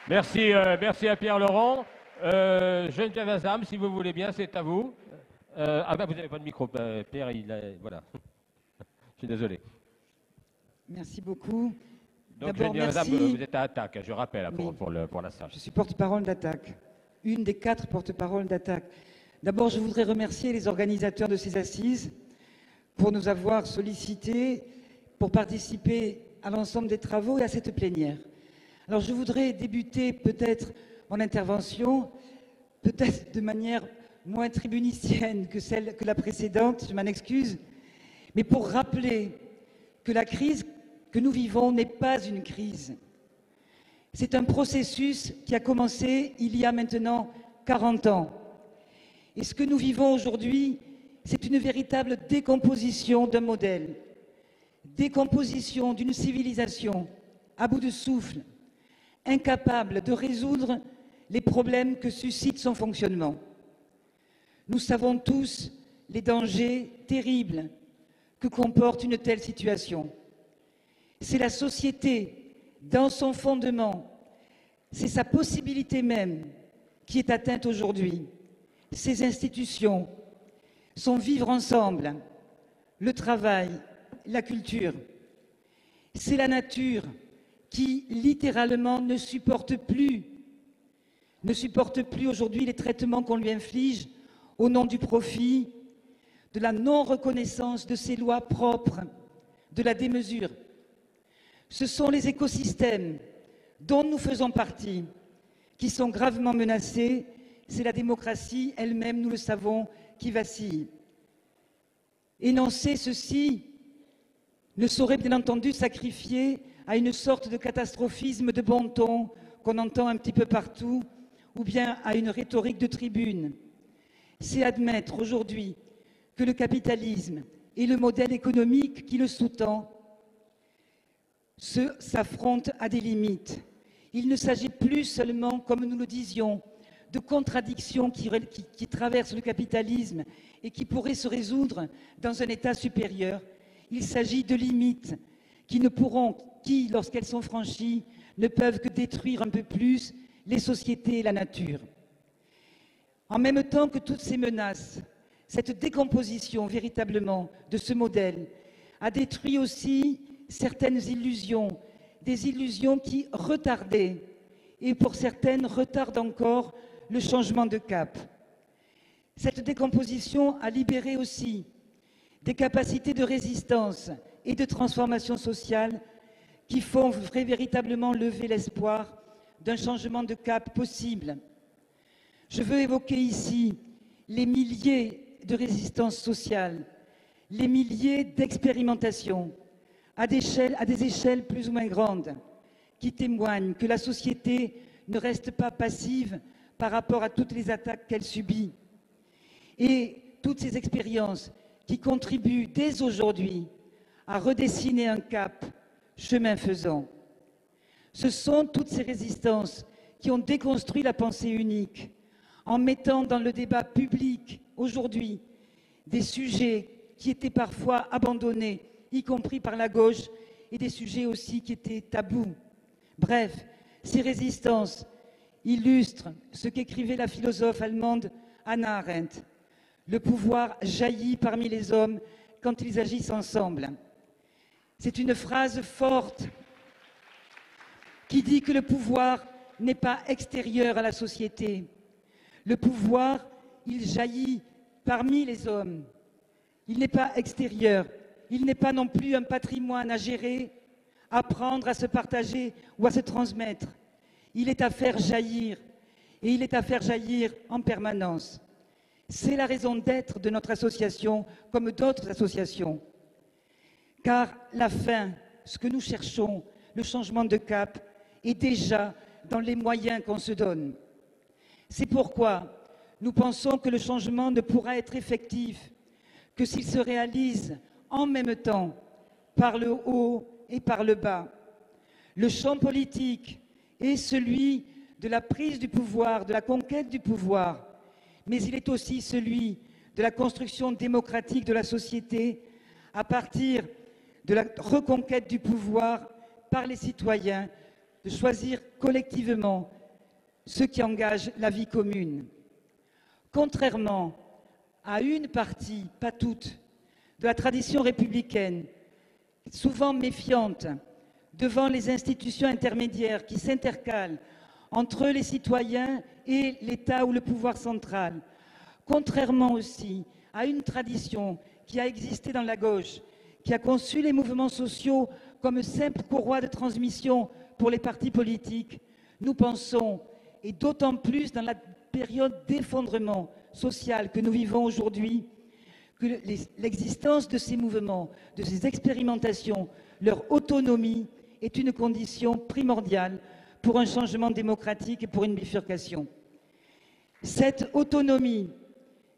Merci, merci à Pierre Laurent. Geneviève Azam, si vous voulez bien, c'est à vous. Ah ben, vous n'avez pas de micro, Pierre, voilà. Je suis désolé. Merci beaucoup. Donc D'abord, Geneviève Azam, merci. vous êtes à Attaque, je rappelle, Oui. pour la salle. Je suis porte-parole d'Attaque, une des 4 porte-paroles d'Attaque. D'abord, je voudrais remercier les organisateurs de ces assises pour nous avoir sollicités pour participer à l'ensemble des travaux et à cette plénière. Alors, je voudrais débuter peut-être mon intervention, peut-être de manière moins tribunicienne que la précédente, je m'en excuse, mais pour rappeler que la crise que nous vivons n'est pas une crise. C'est un processus qui a commencé il y a maintenant 40 ans. Et ce que nous vivons aujourd'hui, c'est une véritable décomposition d'un modèle, décomposition d'une civilisation à bout de souffle, incapable de résoudre les problèmes que suscite son fonctionnement. Nous savons tous les dangers terribles que comporte une telle situation. C'est la société, dans son fondement, c'est sa possibilité même qui est atteinte aujourd'hui. Ses institutions, son vivre ensemble, le travail, la culture. C'est la nature qui, littéralement, ne supporte plus aujourd'hui les traitements qu'on lui inflige au nom du profit, de la non-reconnaissance de ses lois propres, de la démesure. Ce sont les écosystèmes dont nous faisons partie qui sont gravement menacés. C'est la démocratie elle-même, nous le savons, qui vacille. Énoncer ceci ne saurait bien entendu sacrifier à une sorte de catastrophisme de bon ton qu'on entend un petit peu partout, ou bien à une rhétorique de tribune. C'est admettre aujourd'hui que le capitalisme et le modèle économique qui le sous-tend s'affrontent à des limites. Il ne s'agit plus seulement, comme nous le disions, de contradictions qui traversent le capitalisme et qui pourraient se résoudre dans un état supérieur. Il s'agit de limites qui, lorsqu'elles sont franchies, ne peuvent que détruire un peu plus les sociétés et la nature. En même temps que toutes ces menaces, cette décomposition véritablement de ce modèle a détruit aussi certaines illusions, des illusions qui retardaient, et pour certaines retardent encore, le changement de cap. Cette décomposition a libéré aussi des capacités de résistance et de transformation sociale qui font véritablement lever l'espoir d'un changement de cap possible. Je veux évoquer ici les milliers de résistances sociales, les milliers d'expérimentations à des échelles plus ou moins grandes, qui témoignent que la société ne reste pas passive par rapport à toutes les attaques qu'elle subit. Et toutes ces expériences qui contribuent dès aujourd'hui à redessiner un cap, chemin faisant. Ce sont toutes ces résistances qui ont déconstruit la pensée unique, en mettant dans le débat public aujourd'hui des sujets qui étaient parfois abandonnés, y compris par la gauche, et des sujets aussi qui étaient tabous. Bref, ces résistances illustrent ce qu'écrivait la philosophe allemande Hannah Arendt. Le pouvoir jaillit parmi les hommes quand ils agissent ensemble. C'est une phrase forte qui dit que le pouvoir n'est pas extérieur à la société. Le pouvoir, il jaillit parmi les hommes. Il n'est pas extérieur. Il n'est pas non plus un patrimoine à gérer, à prendre, à se partager ou à se transmettre. Il est à faire jaillir. Et il est à faire jaillir en permanence. C'est la raison d'être de notre association, comme d'autres associations. Car la fin, ce que nous cherchons, le changement de cap, est déjà dans les moyens qu'on se donne. C'est pourquoi nous pensons que le changement ne pourra être effectif que s'il se réalise en même temps par le haut et par le bas. Le champ politique est celui de la prise du pouvoir, de la conquête du pouvoir, mais il est aussi celui de la construction démocratique de la société à partir de la reconquête du pouvoir par les citoyens, de choisir collectivement ceux qui engagent la vie commune. Contrairement à une partie, pas toute, de la tradition républicaine, souvent méfiante devant les institutions intermédiaires qui s'intercalent entre les citoyens et l'État ou le pouvoir central, contrairement aussi à une tradition qui a existé dans la gauche, qui a conçu les mouvements sociaux comme simple courroie de transmission pour les partis politiques, nous pensons, et d'autant plus dans la période d'effondrement social que nous vivons aujourd'hui, que l'existence de ces mouvements, de ces expérimentations, leur autonomie est une condition primordiale pour un changement démocratique et pour une bifurcation. Cette autonomie,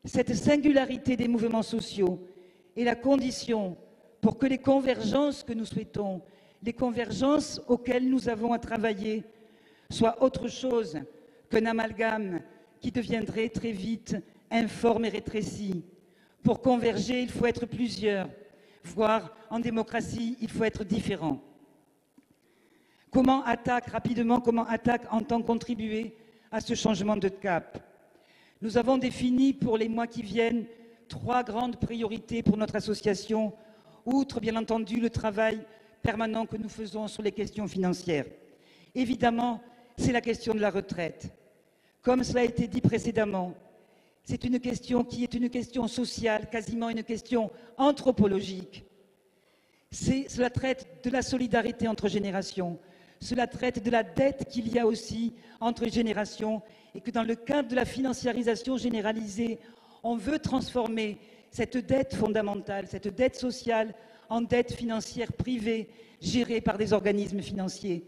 cette singularité des mouvements sociaux est la condition pour que les convergences que nous souhaitons, les convergences auxquelles nous avons à travailler, soient autre chose qu'un amalgame qui deviendrait très vite informe et rétréci. Pour converger, il faut être plusieurs, voire en démocratie, il faut être différent. Comment ATTAC entend contribuer à ce changement de cap? Nous avons défini pour les mois qui viennent 3 grandes priorités pour notre association, outre bien entendu le travail permanent que nous faisons sur les questions financières. Évidemment, c'est la question de la retraite. Comme cela a été dit précédemment, c'est une question qui est une question sociale, quasiment une question anthropologique. Cela traite de la solidarité entre générations, cela traite de la dette qu'il y a aussi entre générations et que dans le cadre de la financiarisation généralisée, on veut transformer cette dette fondamentale, cette dette sociale en dette financière privée gérée par des organismes financiers.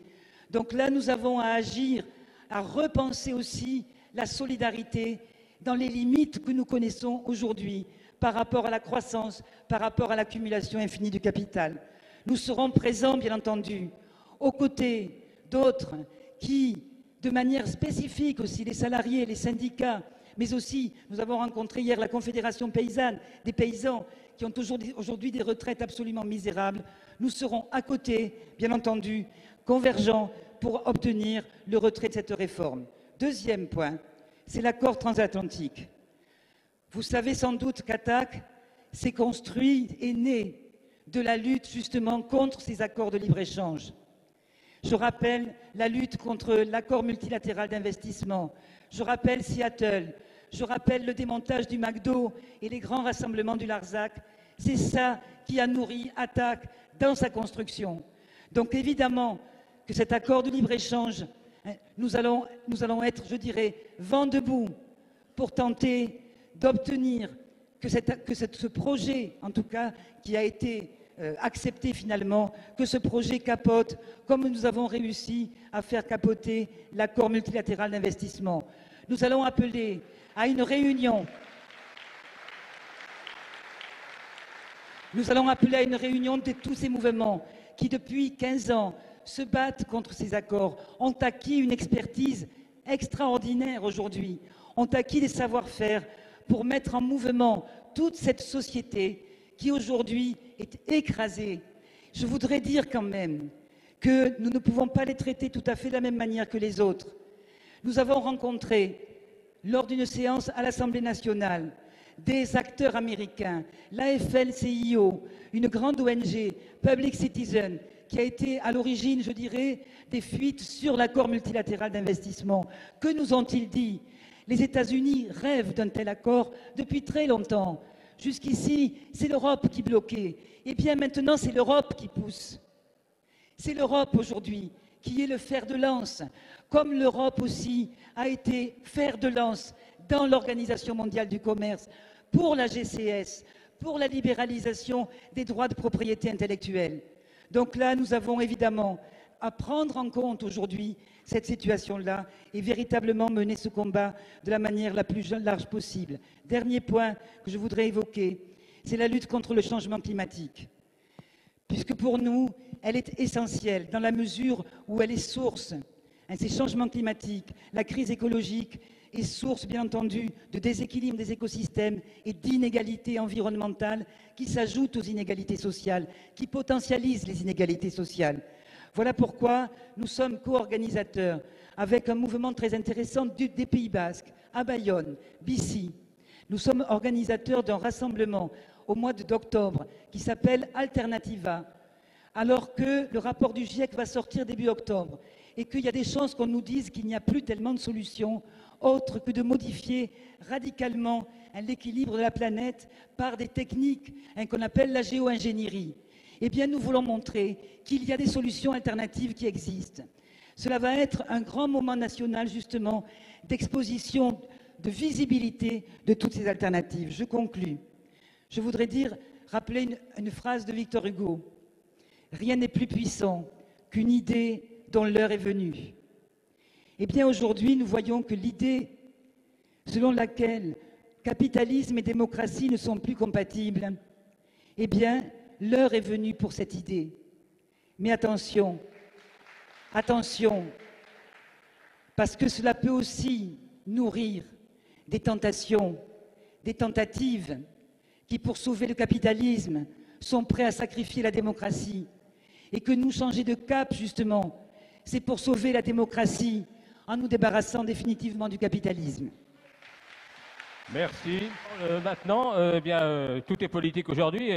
Donc là, nous avons à agir, à repenser aussi la solidarité dans les limites que nous connaissons aujourd'hui par rapport à la croissance, par rapport à l'accumulation infinie du capital. Nous serons présents, bien entendu, aux côtés d'autres qui, de manière spécifique aussi, les salariés, les syndicats, mais aussi, nous avons rencontré hier la Confédération paysanne, des paysans qui ont aujourd'hui des retraites absolument misérables. Nous serons à côté, bien entendu, convergents pour obtenir le retrait de cette réforme. Deuxième point, c'est l'accord transatlantique. Vous savez sans doute qu'ATTAC s'est construit et né de la lutte justement contre ces accords de libre-échange. Je rappelle la lutte contre l'accord multilatéral d'investissement, je rappelle Seattle, je rappelle le démontage du McDo et les grands rassemblements du Larzac. C'est ça qui a nourri ATTAC dans sa construction. Donc évidemment que cet accord de libre-échange, nous allons être, je dirais, vent debout pour tenter d'obtenir que ce projet, en tout cas, qui a été accepté finalement, que ce projet capote, comme nous avons réussi à faire capoter l'accord multilatéral d'investissement. Nous allons appeler à une réunion. Nous allons appeler à une réunion de tous ces mouvements qui, depuis 15 ans, se battent contre ces accords, ont acquis une expertise extraordinaire aujourd'hui, ont acquis des savoir-faire pour mettre en mouvement toute cette société qui aujourd'hui est écrasée. Je voudrais dire quand même que nous ne pouvons pas les traiter tout à fait de la même manière que les autres. Nous avons rencontré, lors d'une séance à l'Assemblée nationale, des acteurs américains, l'AFL-CIO, une grande ONG, Public Citizen, qui a été à l'origine, je dirais, des fuites sur l'accord multilatéral d'investissement. Que nous ont-ils dit? Les États-Unis rêvent d'un tel accord depuis très longtemps. Jusqu'ici, c'est l'Europe qui bloquait. Eh bien, maintenant, c'est l'Europe qui pousse. C'est l'Europe aujourd'hui qui est le fer de lance, comme l'Europe aussi a été fer de lance dans l'Organisation mondiale du commerce, pour la GCS, pour la libéralisation des droits de propriété intellectuelle. Donc là, nous avons évidemment à prendre en compte aujourd'hui cette situation-là et véritablement mener ce combat de la manière la plus large possible. Dernier point que je voudrais évoquer, c'est la lutte contre le changement climatique. Puisque pour nous, elle est essentielle dans la mesure où elle est source. Ces changements climatiques, la crise écologique est source, bien entendu, de déséquilibre des écosystèmes et d'inégalités environnementales qui s'ajoutent aux inégalités sociales, qui potentialisent les inégalités sociales. Voilà pourquoi nous sommes co-organisateurs avec un mouvement très intéressant des Pays Basques, à Bayonne, d'ici. Nous sommes organisateurs d'un rassemblement au mois d'octobre qui s'appelle Alternativa, alors que le rapport du GIEC va sortir début octobre et qu'il y a des chances qu'on nous dise qu'il n'y a plus tellement de solutions autres que de modifier radicalement l'équilibre de la planète par des techniques qu'on appelle la géo-ingénierie. Eh bien, nous voulons montrer qu'il y a des solutions alternatives qui existent. Cela va être un grand moment national, justement, d'exposition, de visibilité de toutes ces alternatives. Je conclus. Je voudrais rappeler une phrase de Victor Hugo. Rien n'est plus puissant qu'une idée dont l'heure est venue. Eh bien, aujourd'hui, nous voyons que l'idée selon laquelle capitalisme et démocratie ne sont plus compatibles, eh bien, l'heure est venue pour cette idée. Mais attention, attention, parce que cela peut aussi nourrir des tentations, des tentatives qui, pour sauver le capitalisme, sont prêts à sacrifier la démocratie. Et que nous changer de cap, justement, c'est pour sauver la démocratie en nous débarrassant définitivement du capitalisme. Merci. Maintenant, tout est politique aujourd'hui.